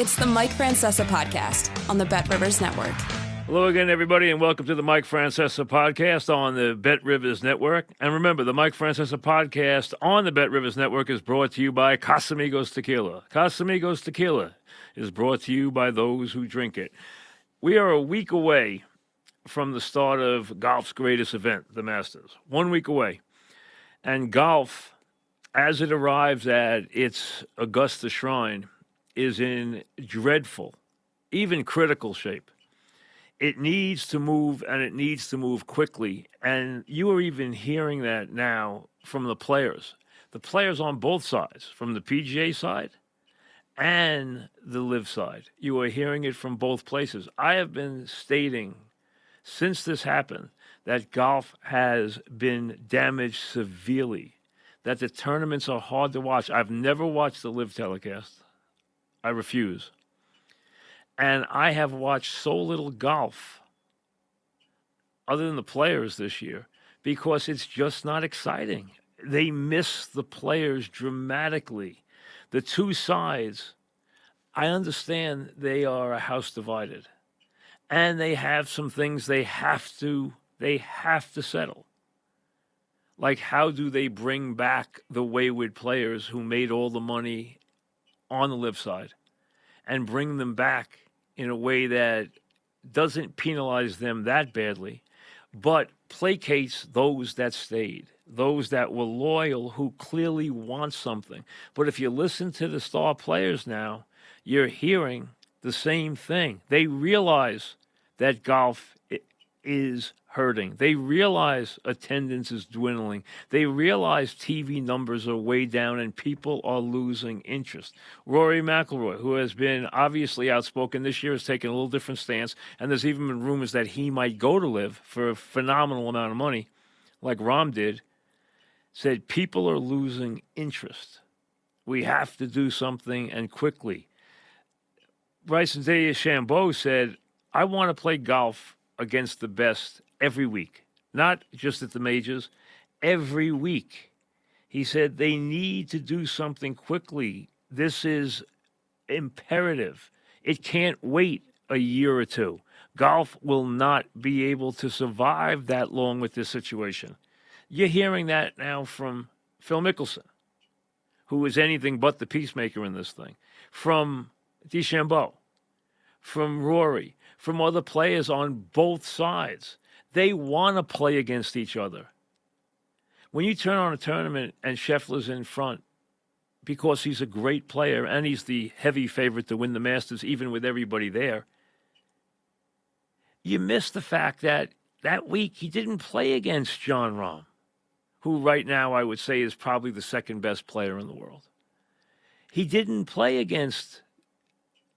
It's the Mike Francesa Podcast on the Bet Rivers Network. Hello again, everybody, and welcome to the Mike Francesa Podcast on the Bet Rivers Network. And remember, the Mike Francesa Podcast on the Bet Rivers Network is brought to you by Casamigos Tequila. Casamigos Tequila is brought to you by those who drink it. We are a week away from the start of golf's greatest event, the Masters. 1 week away. And golf, as it arrives at its Augusta shrine, is in dreadful, even critical shape. It needs to move, and it needs to move quickly. And you are even hearing that now from the players on both sides, from the PGA side and the LIV side. You are hearing it from both places. I have been stating since this happened that golf has been damaged severely, that the tournaments are hard to watch. I've never watched the LIV telecast. I refuse. And I have watched so little golf, other than the players this year, because it's just not exciting. They miss the players dramatically. The two sides, I understand they are a house divided. And they have some things they have to settle. Like, how do they bring back the wayward players who made all the money on the LIV side and bring them back in a way that doesn't penalize them that badly, but placates those that stayed, those that were loyal, who clearly want something. But if you listen to the star players now, you're hearing the same thing. They realize that golf is hurting. They realize attendance is dwindling. They realize TV numbers are way down and people are losing interest. Rory McIlroy, who has been obviously outspoken this year, has taken a little different stance, and there's even been rumors that he might go to LIV for a phenomenal amount of money, like Rahm did, said people are losing interest. We have to do something, and quickly. Bryson DeChambeau said, I want to play golf against the best every week, not just at the majors, every week. He said they need to do something quickly. This is imperative. It can't wait a year or two. Golf will not be able to survive that long with this situation. You're hearing that now from Phil Mickelson, who is anything but the peacemaker in this thing, from DeChambeau, from Rory, from other players on both sides. They want to play against each other. When you turn on a tournament and Scheffler's in front because he's a great player and he's the heavy favorite to win the Masters, even with everybody there, you miss the fact that that week he didn't play against Jon Rahm, who right now I would say is probably the second best player in the world. He didn't play against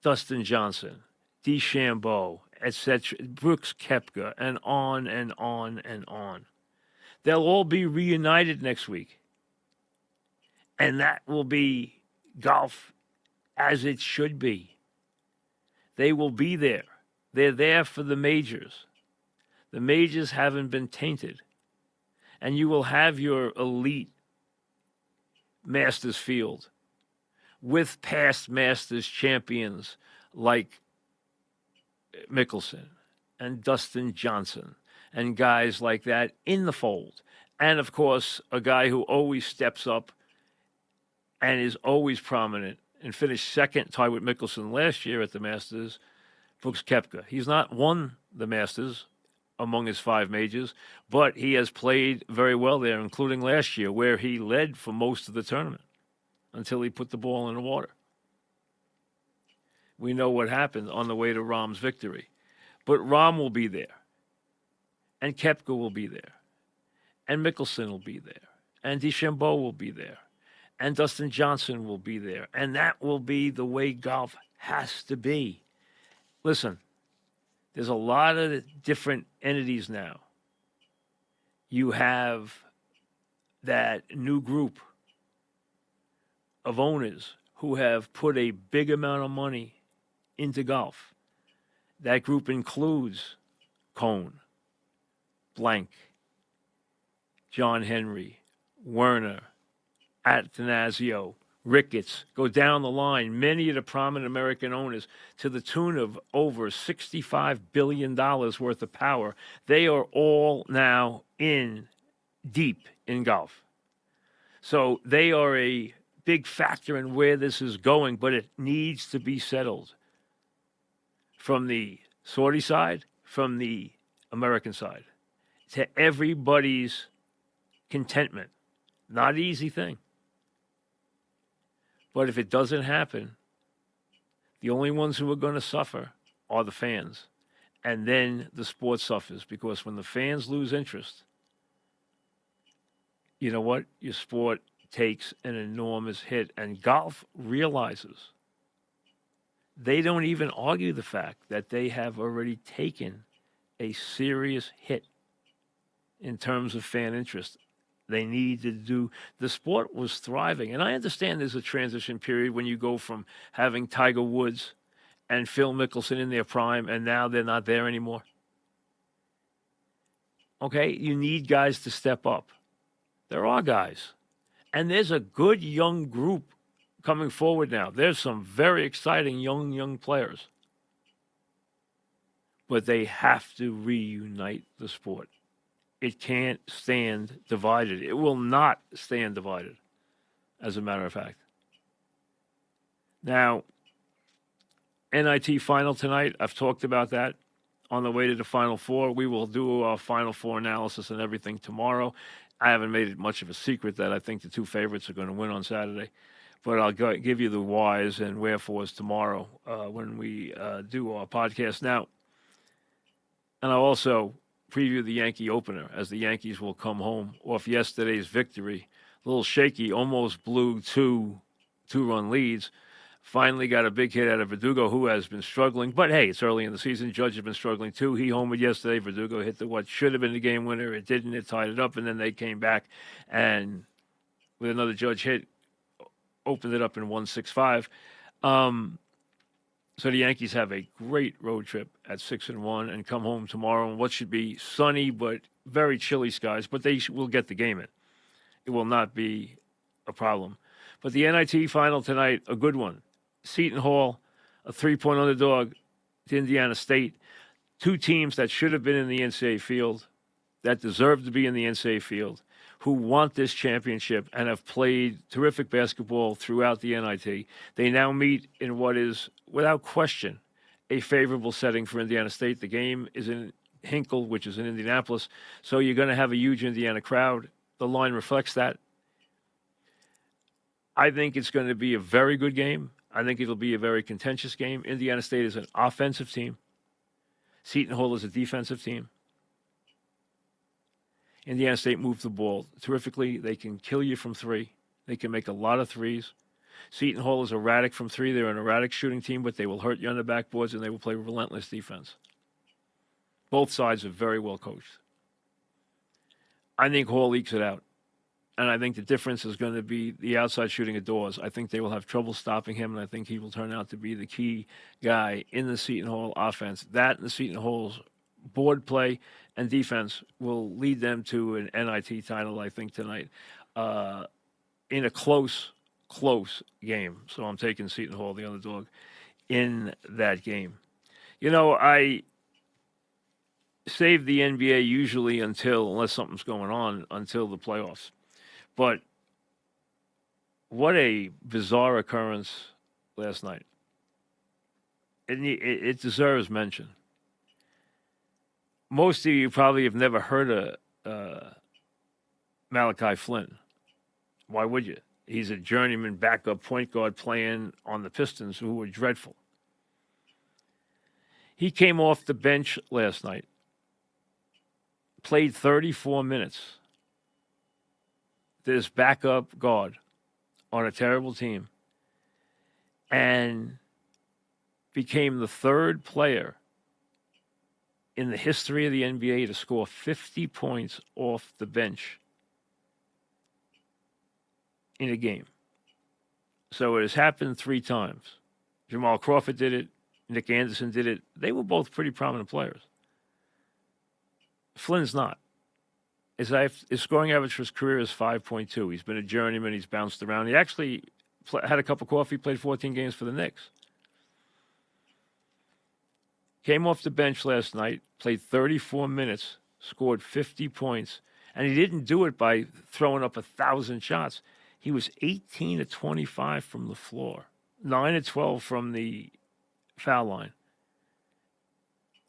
Dustin Johnson, DeChambeau, etc., Brooks Koepka, and on and on and on. They'll all be reunited next week. And that will be golf as it should be. They will be there. They're there for the majors. The majors haven't been tainted. And you will have your elite Masters field with past Masters champions like Mickelson and Dustin Johnson and guys like that in the fold. And, of course, a guy who always steps up and is always prominent and finished second, tied with Mickelson last year at the Masters, Brooks Koepka. He's not won the Masters among his 5 majors, but he has played very well there, including last year, where he led for most of the tournament until he put the ball in the water. We know what happened on the way to Rahm's victory. But Rahm will be there. And Koepka will be there. And Mickelson will be there. And DeChambeau will be there. And Dustin Johnson will be there. And that will be the way golf has to be. Listen, there's a lot of different entities now. You have that new group of owners who have put a big amount of money into golf. That group includes Cohn, Blank, John Henry, Werner, Atanasio, Ricketts, go down the line, many of the prominent American owners, to the tune of over $65 billion worth of power. They are all now in deep in golf. So they are a big factor in where this is going, but it needs to be settled from the Saudi side, from the American side, to everybody's contentment. Not an easy thing. But if it doesn't happen, the only ones who are going to suffer are the fans. And then the sport suffers, because when the fans lose interest, you know what? Your sport takes an enormous hit. And golf realizes, they don't even argue the fact that they have already taken a serious hit in terms of fan interest. They need to do, the sport was thriving. And I understand there's a transition period when you go from having Tiger Woods and Phil Mickelson in their prime, and now they're not there anymore. Okay, you need guys to step up. There are guys. And there's a good young group coming forward now. There's some very exciting young players. But they have to reunite the sport. It can't stand divided. It will not stand divided, as a matter of fact. Now, NIT final tonight, I've talked about that. On the way to the Final Four, we will do our Final Four analysis and everything tomorrow. I haven't made it much of a secret that I think the two favorites are going to win on Saturday. But I'll give you the whys and wherefores tomorrow when we do our podcast. Now, and I'll also preview the Yankee opener, as the Yankees will come home off yesterday's victory. A little shaky, almost blew two-run leads. Finally got a big hit out of Verdugo, who has been struggling. But, hey, it's early in the season. Judge has been struggling, too. He homered yesterday. Verdugo hit what should have been the game winner. It didn't. It tied it up, and then they came back. And with another Judge hit, opened it up in 1-6-5. So the Yankees have a great road trip at 6-1 and come home tomorrow in what should be sunny but very chilly skies. But they will get the game in. It will not be a problem. But the NIT final tonight, a good one. Seton Hall, a 3-point underdog to Indiana State. Two teams that should have been in the NCAA field, that deserve to be in the NCAA field, who want this championship and have played terrific basketball throughout the NIT. They now meet in what is, without question, a favorable setting for Indiana State. The game is in Hinkle, which is in Indianapolis, so you're going to have a huge Indiana crowd. The line reflects that. I think it's going to be a very good game. I think it'll be a very contentious game. Indiana State is an offensive team. Seton Hall is a defensive team. Indiana State moves the ball terrifically. They can kill you from three. They can make a lot of threes. Seton Hall is erratic from three. They're an erratic shooting team, but they will hurt you on the backboards, and they will play relentless defense. Both sides are very well coached. I think Hall ekes it out. And I think the difference is going to be the outside shooting of Dawes. I think they will have trouble stopping him, and I think he will turn out to be the key guy in the Seton Hall offense. That and the Seton Hall's board play and defense will lead them to an NIT title, I think, tonight in a close game. So I'm taking Seton Hall, the underdog, in that game. You know, I save the NBA usually unless something's going on, until the playoffs. But what a bizarre occurrence last night. It deserves mention. Most of you probably have never heard of Malachi Flynn. Why would you? He's a journeyman backup point guard playing on the Pistons, who were dreadful. He came off the bench last night, played 34 minutes. This backup guard on a terrible team, and became the third player in the history of the NBA to score 50 points off the bench in a game. So it has happened 3 times. Jamal Crawford did it. Nick Anderson did it. They were both pretty prominent players. Flynn's not. His scoring average for his career is 5.2. He's been a journeyman. He's bounced around. He actually had a cup of coffee, played 14 games for the Knicks. Came off the bench last night, played 34 minutes, scored 50 points, and he didn't do it by throwing up 1,000 shots. He was 18 to 25 from the floor, 9 to 12 from the foul line,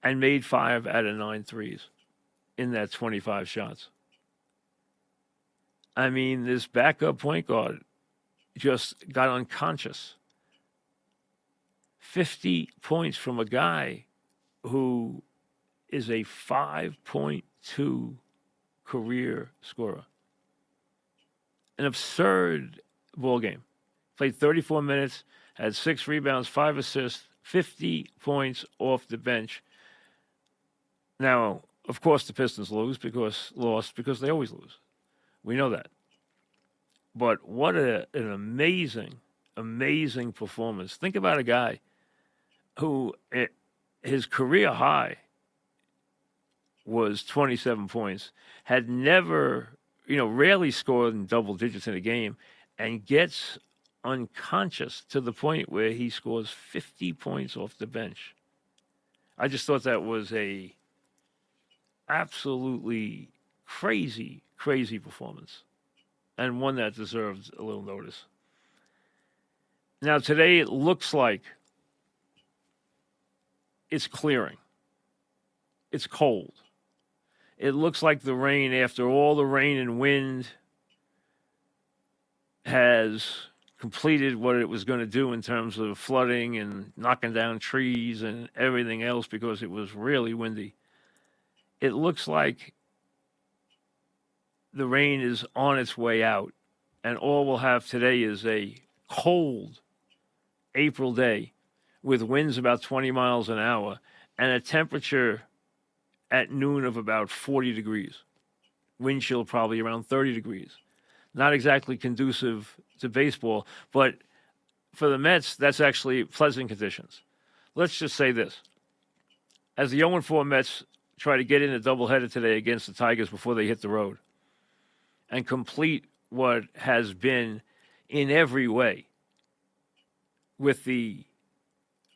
and made 5 out of 9 threes in that 25 shots. I mean, this backup point guard just got unconscious. 50 points from a guy who is a 5.2 career scorer. An absurd ball game. Played 34 minutes, had 6 rebounds, 5 assists, 50 points off the bench. Now, of course, the Pistons lost because they always lose. We know that. But what an amazing, amazing performance. Think about a guy who his career high was 27 points, had never, rarely scored in double digits in a game, and gets unconscious to the point where he scores 50 points off the bench. I just thought that was a absolutely crazy, crazy performance, and one that deserves a little notice. Now, today it looks like it's clearing. It's cold. It looks like the rain, after all the rain and wind, has completed what it was going to do in terms of flooding and knocking down trees and everything else because it was really windy. It looks like the rain is on its way out, and all we'll have today is a cold April day with winds about 20 miles an hour and a temperature at noon of about 40 degrees. Wind chill probably around 30 degrees. Not exactly conducive to baseball, but for the Mets, that's actually pleasant conditions. Let's just say this. As the 0-4 Mets try to get in a doubleheader today against the Tigers before they hit the road and complete what has been in every way with the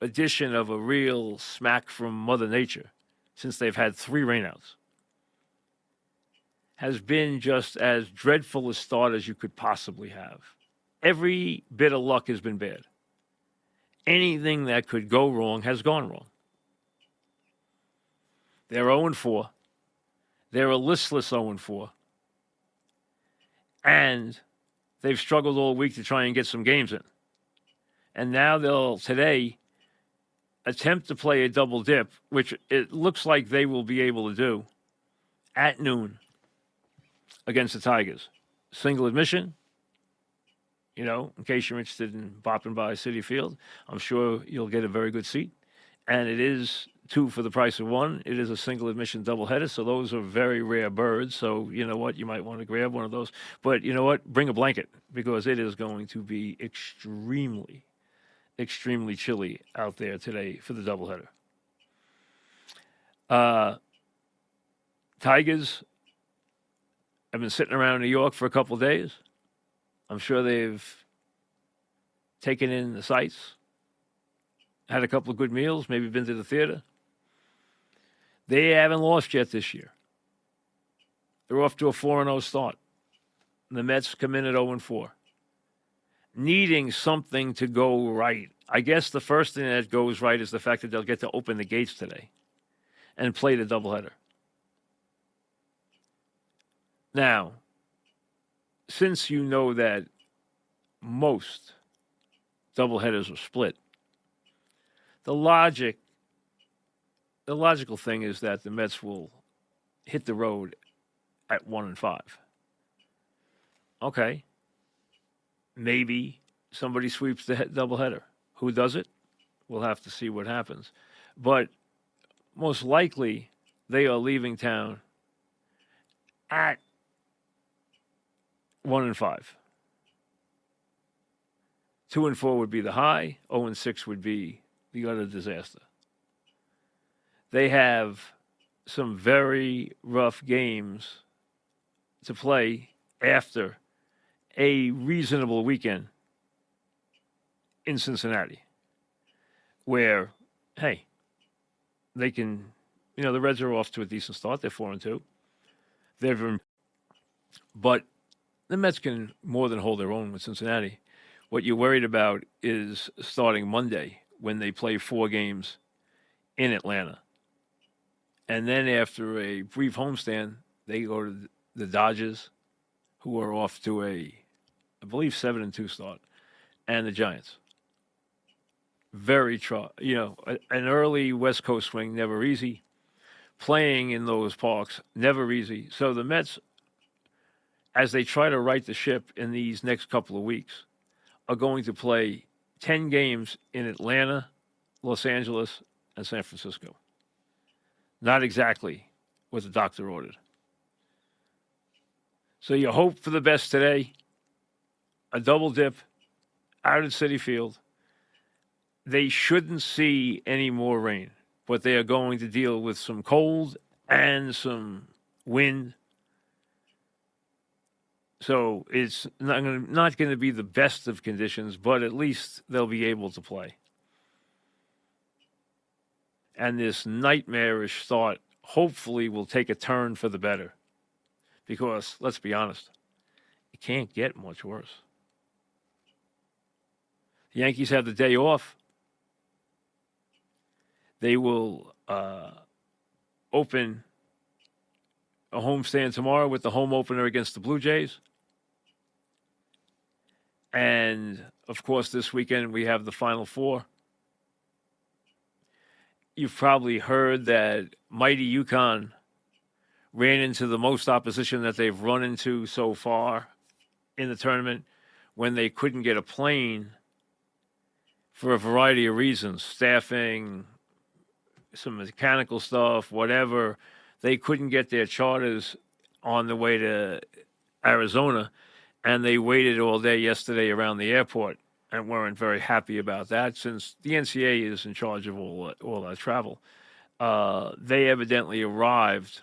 addition of a real smack from Mother Nature since they've had 3 rainouts, has been just as dreadful a start as you could possibly have. Every bit of luck has been bad. Anything that could go wrong has gone wrong. They're 0-4. They're a listless 0-4. And they've struggled all week to try and get some games in. And now they'll today attempt to play a double dip, which it looks like they will be able to do at noon against the Tigers. Single admission, in case you're interested in bopping by Citi Field, I'm sure you'll get a very good seat. And it is 2 for the price of 1. It is a single admission doubleheader, so those are very rare birds. So you know what? You might want to grab one of those. But you know what? Bring a blanket because it is going to be extremely, extremely chilly out there today for the doubleheader. Tigers have been sitting around New York for a couple of days. I'm sure they've taken in the sights, had a couple of good meals, maybe been to the theater. They haven't lost yet this year. They're off to a 4-0 start. The Mets come in at 0-4. Needing something to go right. I guess the first thing that goes right is the fact that they'll get to open the gates today and play the doubleheader. Now, since you know that most doubleheaders are split, the logical thing is that the Mets will hit the road at 1-5. Okay. Maybe somebody sweeps the doubleheader. Who does it? We'll have to see what happens. But most likely, they are leaving town at 1-5. 2-4 would be the high. 0-6 would be the utter disaster. They have some very rough games to play after a reasonable weekend in Cincinnati, where, hey, they can, the Reds are off to a decent start. They're 4-2. But the Mets can more than hold their own with Cincinnati. What you're worried about is starting Monday when they play 4 games in Atlanta. And then after a brief homestand, they go to the Dodgers, who are off to I believe, 7-2 start, and the Giants. Very an early West Coast swing, never easy. Playing in those parks, never easy. So the Mets, as they try to right the ship in these next couple of weeks, are going to play 10 games in Atlanta, Los Angeles, and San Francisco. Not exactly what the doctor ordered. So you hope for the best today. A double dip out at Citi Field. They shouldn't see any more rain, but they are going to deal with some cold and some wind. So it's not going to be the best of conditions, but at least they'll be able to play. And this nightmarish thought hopefully will take a turn for the better. Because, let's be honest, it can't get much worse. The Yankees have the day off. They will open a homestand tomorrow with the home opener against the Blue Jays. And, of course, this weekend we have the Final Four. You've probably heard that mighty UConn ran into the most opposition that they've run into so far in the tournament when they couldn't get a plane for a variety of reasons, staffing, some mechanical stuff, whatever. They couldn't get their charters on the way to Arizona, and they waited all day yesterday around the airport and weren't very happy about that since the NCAA is in charge of all that travel. They evidently arrived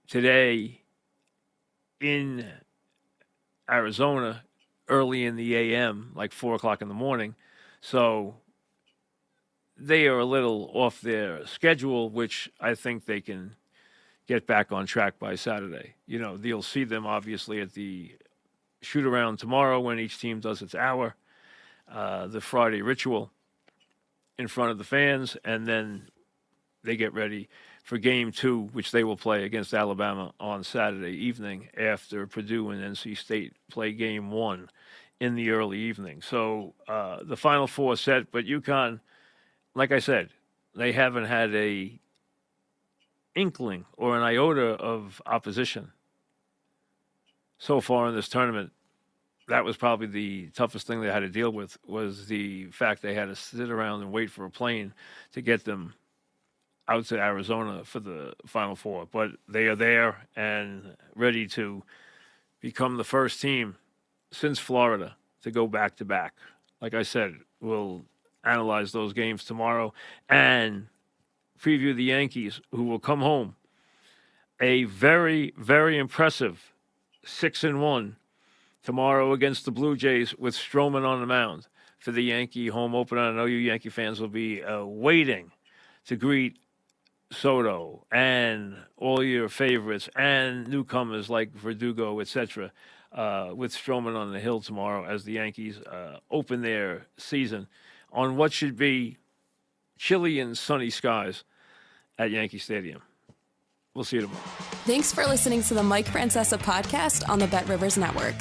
today in Arizona early in the a.m., like 4 o'clock in the morning. So they are a little off their schedule, which I think they can get back on track by Saturday. You'll see them obviously at the shoot-around tomorrow when each team does its hour, the Friday ritual in front of the fans, and then they get ready for Game 2, which they will play against Alabama on Saturday evening after Purdue and NC State play Game 1 in the early evening. So the Final Four set, but UConn, like I said, they haven't had a inkling or an iota of opposition so far in this tournament. That was probably the toughest thing they had to deal with, was the fact they had to sit around and wait for a plane to get them out to Arizona for the Final Four. But they are there and ready to become the first team since Florida to go back-to-back. Like I said, we'll analyze those games tomorrow and preview the Yankees, who will come home a very, very impressive 6-1 tomorrow against the Blue Jays with Stroman on the mound for the Yankee home opener. I know you Yankee fans will be waiting to greet Soto and all your favorites and newcomers like Verdugo, etc., with Stroman on the hill tomorrow as the Yankees open their season on what should be chilly and sunny skies at Yankee Stadium. We'll see you tomorrow. Thanks for listening to the Mike Francesa podcast on the Bet Rivers Network.